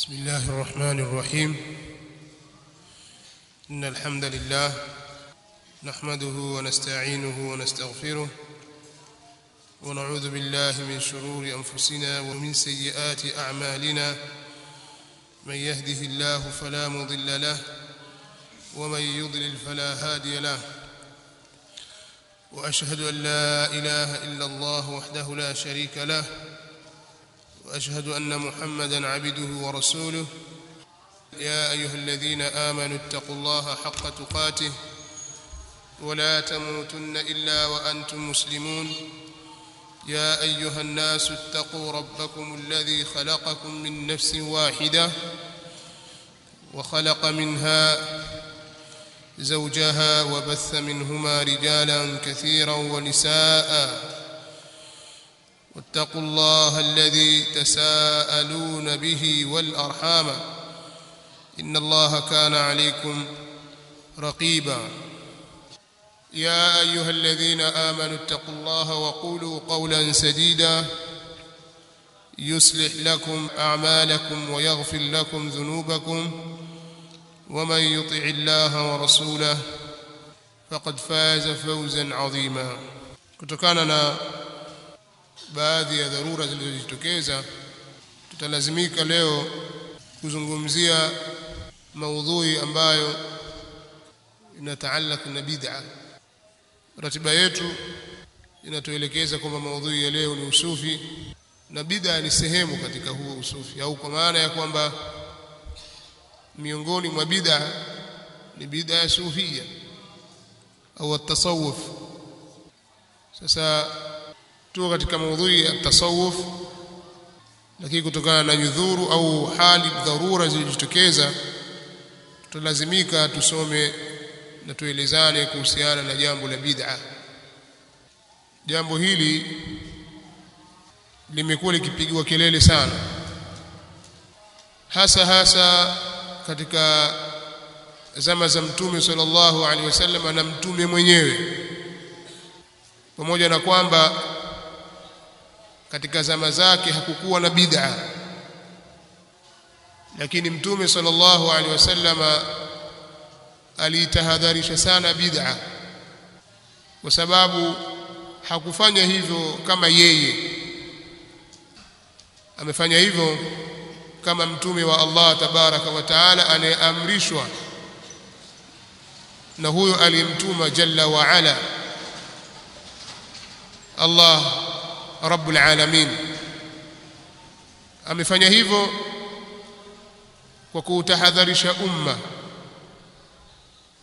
بسم الله الرحمن الرحيم. إن الحمد لله نحمده ونستعينه ونستغفره ونعوذ بالله من شرور أنفسنا ومن سيئات أعمالنا. من يهده الله فلا مضل له ومن يضلل فلا هادي له. وأشهد أن لا إله إلا الله وحده لا شريك له وأشهد أن محمدًا عبده ورسوله. يا أيها الذين آمنوا اتقوا الله حق تقاته ولا تموتن إلا وأنتم مسلمون. يا أيها الناس اتقوا ربكم الذي خلقكم من نفس واحدة وخلق منها زوجها وبث منهما رجالا كثيرا ونساء. واتقوا الله الذي تساءلون به والأرحام إن الله كان عليكم رقيبا. يا أيها الذين آمنوا اتقوا الله وقولوا قولا سديدا يصلح لكم أعمالكم ويغفر لكم ذنوبكم ومن يطع الله ورسوله فقد فاز فوزا عظيما. kutokana na baadhi ya dharura zilizojitokeza tutalazimika leo kuzungumzia maudhui ambayo inataallaq na bid'a. Ratiba yetu inatuelekeza kwamba maudhui ya leo ni usufi na bid'a ni sehemu katika huo usufi, au kwa maana ya kwamba miongoni mwa bid'a ni bid'a ya sufia au at-tasawuf. Sasa tuko katika maudhui ya tasawuf, lakini kutokana na nyudhuru au hali dharura zilizojitokeza tutalazimika tusome na tuelezane kuhusiana na jambo la bid'a. Jambo hili limekuwa likipigiwa kelele sana, hasa katika zama za Mtume sallallahu alaihi wasallam na Mtume mwenyewe, pamoja na kwamba katika zama zake hakukuwa na bid'a, lakini Mtume sallallahu alaihi wasallam alitahadharisha sana bid'a, kwa sababu hakufanya hivyo kama yeye, amefanya hivyo kama mtume wa Allah tabaraka wa taala anayeamrishwa na huyo aliyemtuma jalla wa ala Allah rabbul alamin. Amefanya hivyo kwa kutahadharisha umma,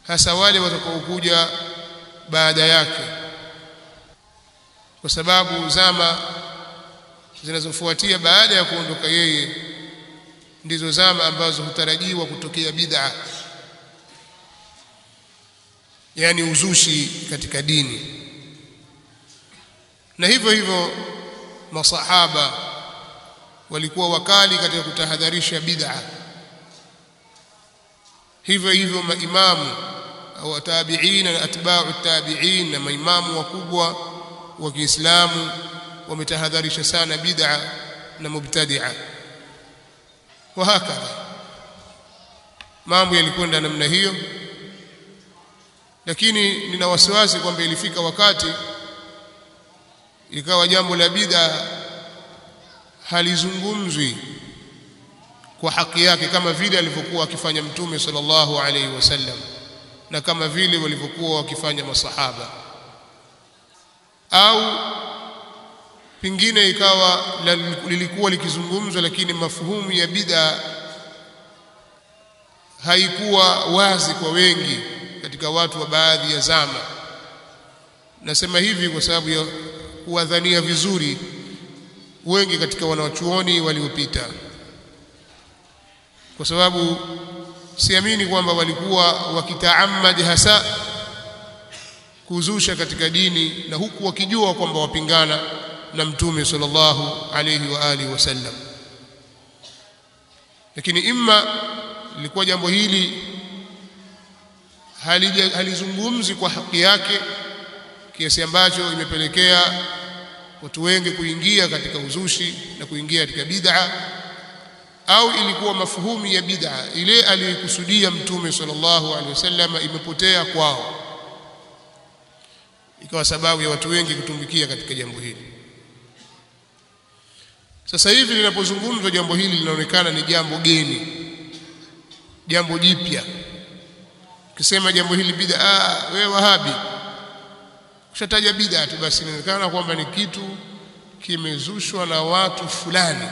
hasa wale watakaokuja baada yake, kwa sababu zama zinazofuatia baada ya kuondoka yeye ndizo zama ambazo hutarajiwa kutokea bid'a, yani uzushi katika dini. Na hivyo masahaba walikuwa wakali katika kutahadharisha bid'a. Hivyo maimamu au tabi'in na atba'u tabi'in na maimamu wakubwa wa Kiislamu wametahadharisha sana bid'a na mubtadi'a. Wa hakadha mambo yalikwenda namna hiyo, lakini nina wasiwasi kwamba ilifika wakati ikawa jambo la bid'a halizungumzwi kwa haki yake kama vile alivyokuwa akifanya Mtume sallallahu alaihi wasallam na kama vile walivyokuwa wakifanya masahaba, au pingine ikawa lilikuwa likizungumzwa lakini mafuhumu ya bid'a haikuwa wazi kwa wengi katika watu wa baadhi ya zama. Nasema hivi kwa sababu ya kuwadhania vizuri wengi katika wanawachuoni waliopita, kwa sababu siamini kwamba walikuwa wakitaamad hasa kuzusha katika dini na huku wakijua kwamba wapingana na Mtume sallallahu alayhi wa alihi wasallam. Lakini imma lilikuwa jambo hili halizungumzi kwa haki yake kiasi ambacho imepelekea watu wengi kuingia katika uzushi na kuingia katika bid'a, au ilikuwa mafuhumu ya bid'a ile aliyokusudia Mtume sallallahu alaihi wasallam imepotea kwao, ikawa sababu ya watu wengi kutumbukia katika jambo hili. Sasa hivi linapozungumzwa jambo hili linaonekana ni jambo geni, jambo jipya. Ukisema jambo hili bid'a, wewe Wahabi ukishataja bid'a tu basi inaonekana kwamba ni kitu kimezushwa na watu fulani,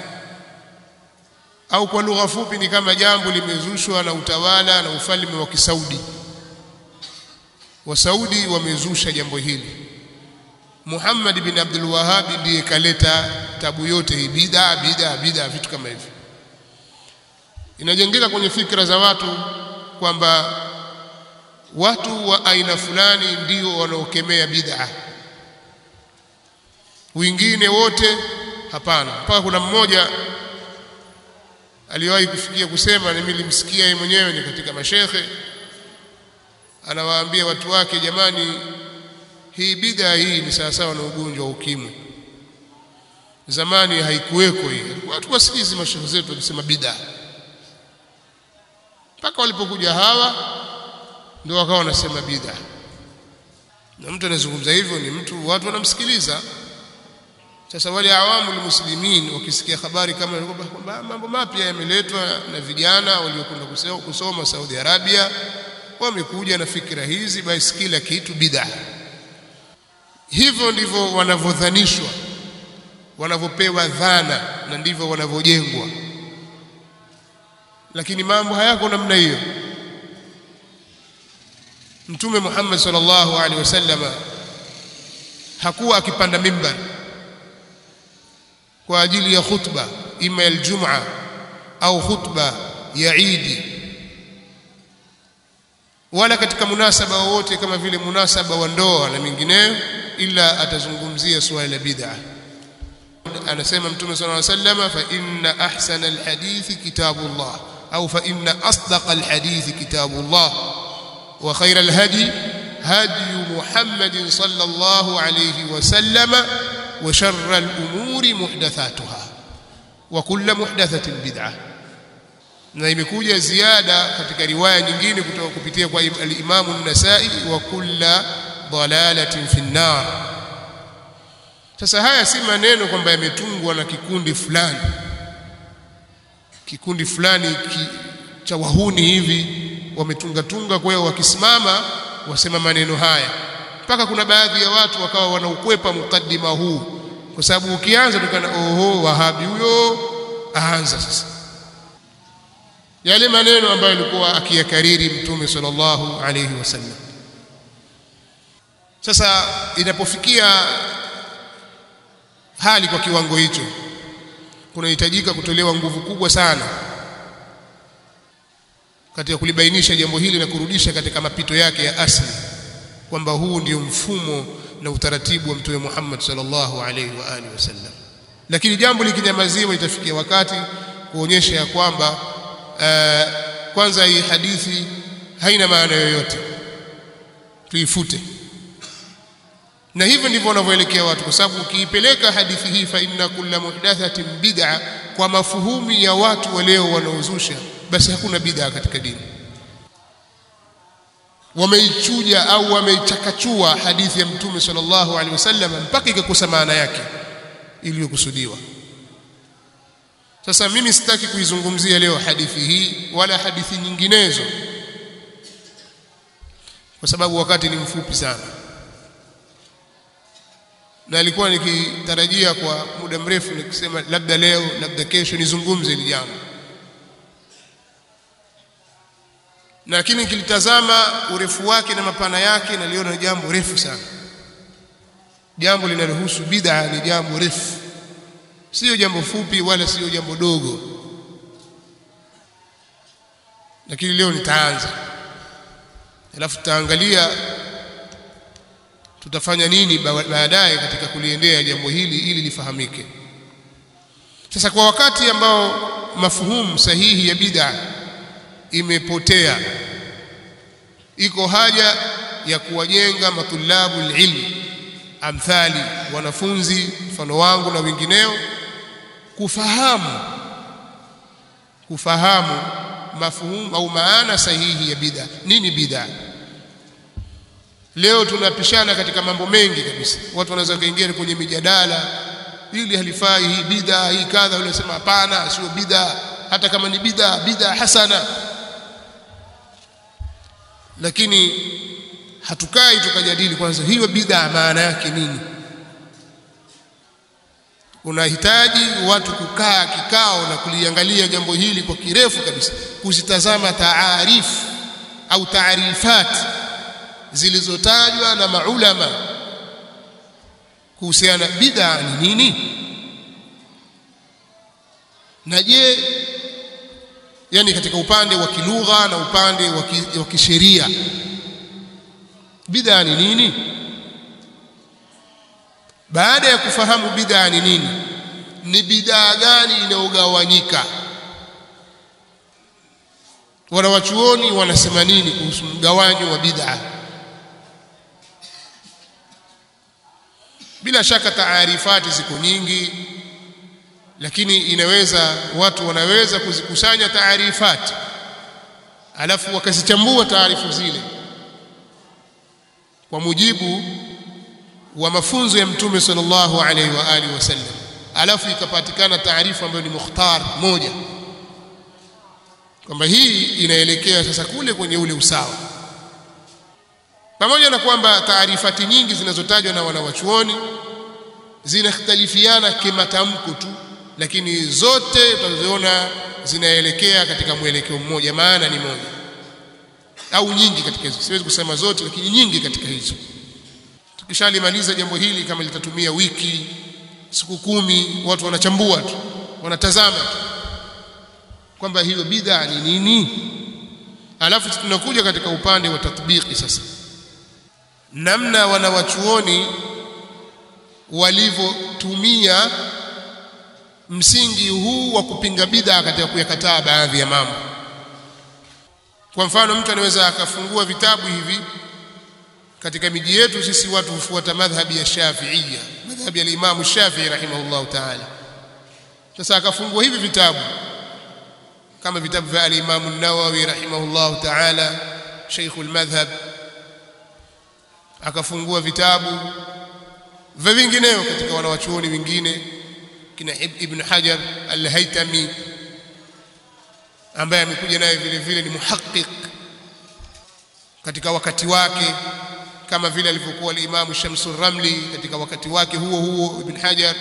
au kwa lugha fupi ni kama jambo limezushwa na utawala na ufalme wa Kisaudi. Wasaudi wamezusha jambo hili. Muhammad bin Abdul Wahhab ndiye kaleta tabu yote hii, bid'a, vitu kama hivi. Inajengeka kwenye fikra za watu kwamba watu wa aina fulani ndio wanaokemea bid'a, wengine wote hapana. Mpaka kuna mmoja aliwahi kufikia kusema, na mimi nilimsikia yeye mwenyewe, ni katika mashekhe, anawaambia watu wake, jamani, hii bid'a hii ni sawa sawa na ugonjwa wa ukimwi. Zamani haikuweko hii, watu wasikizi mashekhe zetu wakisema bid'a, mpaka walipokuja hawa ndio wakawa wanasema bid'a. Na mtu anazungumza hivyo ni mtu, watu wanamsikiliza. Sasa wale awamu muslimin wakisikia habari kama kwamba mambo mapya yameletwa na vijana waliokwenda kusoma Saudi Arabia, wamekuja na fikra hizi, basi kila kitu bid'a. Hivyo ndivyo wanavyodhanishwa, wanavyopewa dhana, na ndivyo wanavyojengwa. Lakini mambo hayako namna hiyo. Mtume Muhammad sallallahu alaihi wasallam hakuwa akipanda mimbar kwa ajili ya khutba, ima ya Ijumaa au khutba ya Eid, wala katika munasaba wote kama vile munasaba wa ndoa na mingineyo, ila atazungumzia swala la bid'a. Anasema Mtume sallallahu alaihi wasallam, fa inna ahsana alhadithi kitabullah, au fa inna asdaqa alhadithi kitabullah, wa khayra alhadi hadi Muhammad sallallahu alayhi wasallam, wa sharra al-umuri muhdathatuha wa kullu muhdathatin bid'ah. Na imekuja ziada katika riwaya nyingine kutoka kupitia kwa al-Imam an-Nasa'i, wa kullu dalalatin fi an-nar. Sasa haya si maneno kwamba yametungwa na kikundi fulani cha wahuni hivi wametunga. Kwa hiyo wakisimama wasema maneno haya, mpaka kuna baadhi ya watu wakawa wanaukwepa mukaddima huu, kwa sababu ukianza tukana Wahabi huyo aanza sasa yale maneno ambayo alikuwa akiyakariri Mtume sallallahu alayhi wasallam. Sasa inapofikia hali kwa kiwango hicho, kunahitajika kutolewa nguvu kubwa sana katika kulibainisha jambo hili na kurudisha katika mapito yake ya asili, kwamba huu ndio mfumo na utaratibu wa Mtume Muhammad sallallahu alaihi wa alihi wasallam. Lakini jambo likinyamaziwa, itafikia wakati kuonyesha ya kwamba kwanza hii hadithi haina maana yoyote, tuifute. Na hivyo ndivyo wanavyoelekea watu, kwa sababu ukiipeleka hadithi hii fa inna kulla muhdathatin bid'a kwa mafuhumu ya watu wa leo wanaozusha, basi hakuna bid'a katika dini. Wameichuja au wameichakachua hadithi ya Mtume sallallahu alaihi wasallam mpaka ikakosa maana yake iliyokusudiwa. Sasa mimi sitaki kuizungumzia leo hadithi hii wala hadithi nyinginezo, kwa sababu wakati ni mfupi sana, na alikuwa nikitarajia kwa muda mrefu nikisema labda leo labda kesho nizungumze hili jambo, lakini nikilitazama urefu wake na mapana yake naliona jambo refu sana. Jambo linalohusu bid'a ni jambo refu, sio jambo fupi wala sio jambo dogo. Lakini leo nitaanza, alafu tutaangalia tutafanya nini baadaye katika kuliendea jambo hili ili lifahamike. Sasa kwa wakati ambao mafuhumu sahihi ya bid'a imepotea, iko haja ya kuwajenga matulabu ilmi amthali, wanafunzi mfano wangu na wengineo, kufahamu kufahamu mafhumu au maana sahihi ya bid'a. Nini bid'a? Leo tunapishana katika mambo mengi kabisa. Watu wanaweza kuingia kwenye mijadala, hili halifai, hii bid'a, hii kadha, wale wasema hapana, sio bid'a, hata kama ni bid'a hasana. Lakini hatukai tukajadili kwanza hiyo bid'a maana yake nini. Unahitaji watu kukaa kikao na kuliangalia jambo hili kwa kirefu kabisa, kuzitazama taarifu au taarifat zilizotajwa na maulama kuhusiana bid'a ni nini. Na je, yani katika upande wa kilugha na upande wa kisheria bid'a ni nini? Baada ya kufahamu bid'a ni nini, ni bid'a gani inayogawanyika, wanawachuoni wanasema nini kuhusu mgawanyo wa bid'a? Bila shaka taarifati ziko nyingi, lakini watu wanaweza kuzikusanya taarifati alafu wakazichambua taarifu zile kwa mujibu wa mafunzo ya Mtume sallallahu alaihi wa alihi wasallam, alafu ikapatikana taarifa ambayo ni mukhtar moja, kwamba hii inaelekea sasa kule kwenye ule usawa. Pamoja na kwamba taarifati nyingi zinazotajwa na wanawachuoni zinakhtalifiana kimatamko tu, lakini zote tutaziona zinaelekea katika mwelekeo mmoja, maana ni moja au nyingi katika hizo. Siwezi kusema zote, lakini nyingi katika hizo. Tukishalimaliza jambo hili, kama litatumia wiki, siku 10, watu wanachambua tu, wanatazama tu kwamba hiyo bid'a ni nini. Alafu tunakuja katika upande wa tatbiki sasa, namna wanawachuoni walivyotumia msingi huu wa kupinga bid'a katika kuyakataa baadhi ya mambo. Kwa mfano, mtu anaweza akafungua vitabu hivi. Katika miji yetu sisi watu hufuata madhhabi ya Shafi'iyya, madhhabi ya Imam Shafi'i rahimahullah ta'ala. Sasa akafungua hivi vitabu kama vitabu vya Imam an-Nawawi rahimahullah ta'ala, Sheikhul Madhhab, akafungua vitabu vya vingineo katika wanawachuoni wengine kina Ibn Hajar al-Haytami ambaye amekuja naye vile vile ni muhaqqiq katika wakati wake, kama vile alivyokuwa al-Imam Shamsul Ramli katika wakati wake huo Ibn Hajar.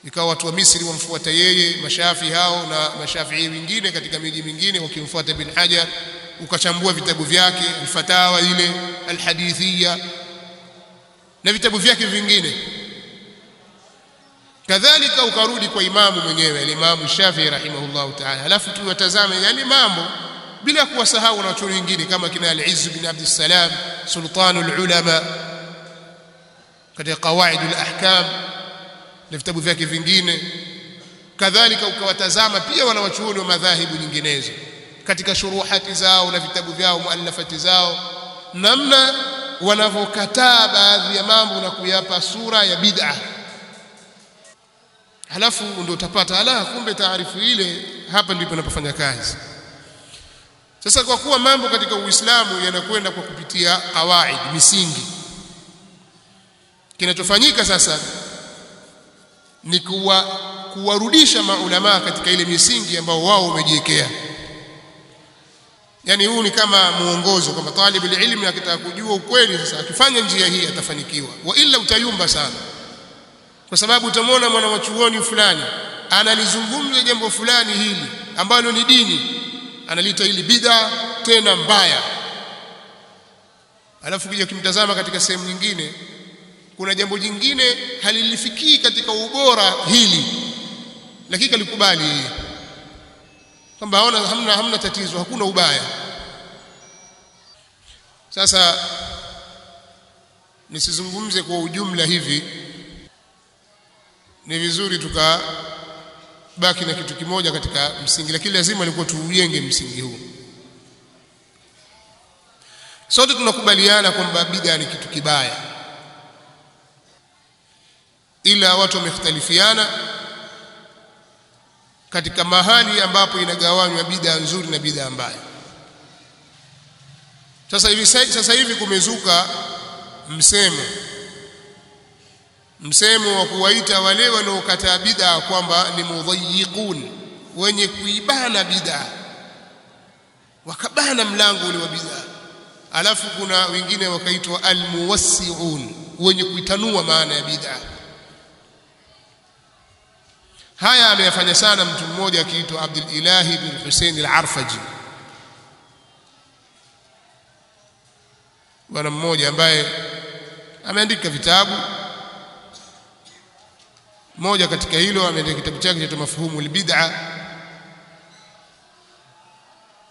Ikawa watu wa Misri wamfuata yeye, mashafi hao na mashafii wengine katika miji mingine wakimfuata Ibn Hajar, ukachambua vitabu vyake, al-Fatawa ile al-Hadithiyya na vitabu vyake vingine. Kadhalika ukarudi kwa imamu mwenyewe al-Imam Shafi'i rahimahullah ta'ala, alafu tuwatazame yale mambo bila kuwasahau na watu wengine kama kina al-Izz bin Abd as-Salam sultanul ulama katika qawaid al-ahkam na vitabu vyake vingine. Kadhalika ukawatazama pia wanawachuoni wa madhahibu nyinginezo katika shuruhati zao na vitabu vyao, muallafati zao, namna wanavyokataa baadhi ya mambo na kuyapa sura ya bid'a. Halafu ndio utapata kumbe taarifu ile hapa ndipo inapofanya kazi. Sasa kwa kuwa mambo katika Uislamu yanakwenda kwa kupitia kawaid, misingi, kinachofanyika sasa ni kuwarudisha maulama katika ile misingi ambao wao wamejiwekea. Yani huu ni kama muongozo kwamba talibul ilmi akitaka kujua ukweli sasa akifanya njia hii atafanikiwa, wa ila utayumba sana. Kwa sababu utamwona mwana wa chuoni fulani analizungumza jambo fulani hili ambalo ni dini, analita hili bid'a tena mbaya, alafu kija kimtazama katika sehemu nyingine kuna jambo jingine halilifikii katika ubora hili, lakini alikubali kwamba haona hamna tatizo, hakuna ubaya. Sasa nisizungumze kwa ujumla hivi, ni vizuri tukabaki na kitu kimoja katika msingi, lakini lazima alikuwa tuujenge msingi huu. Sote tunakubaliana kwamba bid'a ni kitu kibaya, ila watu wamekhtalifiana katika mahali ambapo inagawanywa bid'a nzuri na bid'a mbaya. Sasa hivi kumezuka msemo wa kuwaita wale wanaokataa bid'a kwamba ni mudhayyiqun, wenye kuibana bid'a, wakabana mlango ule wa bid'a. Alafu kuna wengine wakaitwa almuwassi'un, wenye kuitanua maana ya bid'a. Haya ameyafanya sana mtu mmoja akiitwa Abdul Ilahi bin Hussein al-Arfaji, bwana mmoja ambaye ameandika vitabu. Moja katika hilo ameandika kitabu chake kinaitwa Mafhumul Bid'a,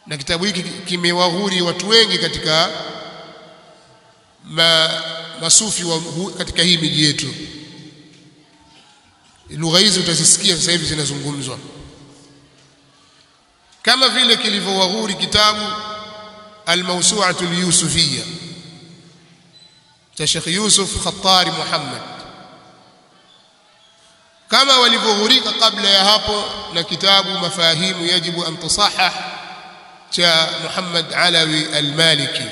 na kitabu hiki kimewaghuri watu wengi katika masufi katika hii miji yetu. Lugha hizi utazisikia sasa hivi zinazungumzwa, kama vile kilivyowaghuri kitabu Al-Mawsu'atu al-Yusufiyya cha Sheikh Yusuf Khattari Muhammad, kama walivyoghurika kabla ya hapo na kitabu Mafahimu Yajibu an Tusahhah cha Muhammad Alawi al-Maliki.